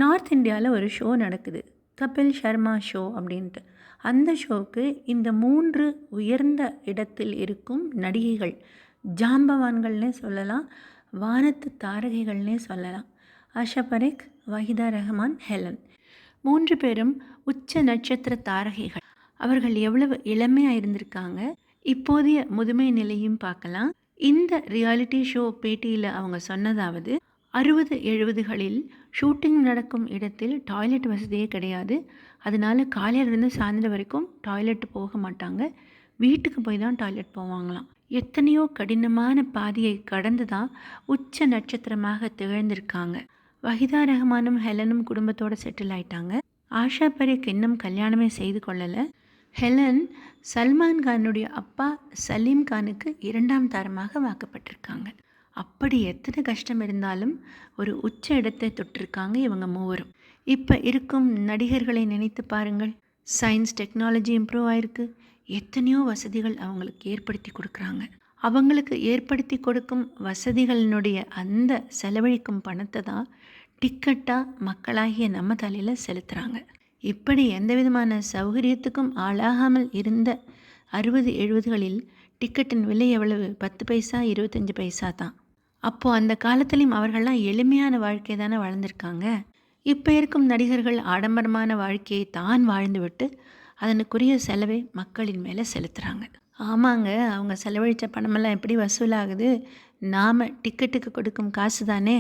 North இந்தியாவில் ஒரு show நடக்குது, கபில் சர்மா ஷோ அப்படின்ட்டு. அந்த ஷோவுக்கு இந்த 3 உயர்ந்த இடத்தில் இருக்கும் நடிகைகள், ஜாம்பவான்கள்னே சொல்லலாம், வானத்து தாரகைகள்னே சொல்லலாம். ஆஷா பரேக், வஹிதா ரஹ்மான், ஹெலன் 3 பேரும் உச்ச நட்சத்திர தாரகைகள். அவர்கள் எவ்வளவு இளமையாக இருந்திருக்காங்க, இப்போதைய முதுமை நிலையும் பார்க்கலாம். இந்த ரியாலிட்டி ஷோ பேட்டியில் அவங்க சொன்னதாவது, 60-70களில் ஷூட்டிங் நடக்கும் இடத்தில் டாய்லெட் வசதியே கிடையாது. அதனால காலையிலேருந்து சாயந்தரம் வரைக்கும் டாய்லெட் போக மாட்டாங்க, வீட்டுக்கு போய் தான் டாய்லெட் போவாங்களாம். எத்தனையோ கடினமான பாதையை கடந்து தான் உச்ச நட்சத்திரமாக திகழ்ந்திருக்காங்க. வஹிதா ரஹ்மானும் ஹெலனும் குடும்பத்தோடு செட்டில் ஆயிட்டாங்க. ஆஷா பரேக் இன்னும் கல்யாணமே செய்து கொள்ளலை. ஹெலன் சல்மான் கானுடைய அப்பா சலீம் கானுக்கு 2ஆம் தாரமாக வாக்கப்பட்டிருக்காங்க. அப்படி எத்தனை கஷ்டம் இருந்தாலும் ஒரு உச்ச இடத்தை தொட்டிருக்காங்க இவங்க மூவரும். இப்போ இருக்கும் நடிகர்களை நினைத்து பாருங்கள். சயின்ஸ் டெக்னாலஜி இம்ப்ரூவ் ஆயிருக்கு, எத்தனையோ வசதிகள் அவங்களுக்கு ஏற்படுத்தி கொடுக்குறாங்க. அவங்களுக்கு ஏற்படுத்தி கொடுக்கும் வசதிகளினுடைய அந்த செலவழிக்கும் பணத்தை தான் டிக்கெட்டாக மக்களாகிய நம்ம தலையில் செலுத்துகிறாங்க. இப்படி எந்த விதமான சௌகரியத்துக்கும் ஆளாகாமல் இருந்த 60-70களில் டிக்கெட்டின் விலை எவ்வளவு? 10 பைசா, 25 பைசா தான். அப்போது அந்த காலத்துலேயும் அவர்கள்லாம் எளிமையான வாழ்க்கை தானே வாழ்ந்திருக்காங்க. இப்போ இருக்கும் நடிகர்கள் ஆடம்பரமான வாழ்க்கையை தான் வாழ்ந்துவிட்டு அதனுக்குரிய செலவை மக்களின் மேலே செலுத்துகிறாங்க. ஆமாங்க, அவங்க செலவழித்த பணமெல்லாம் எப்படி வசூலாகுது? நாம் டிக்கெட்டுக்கு கொடுக்கும் காசு தானே.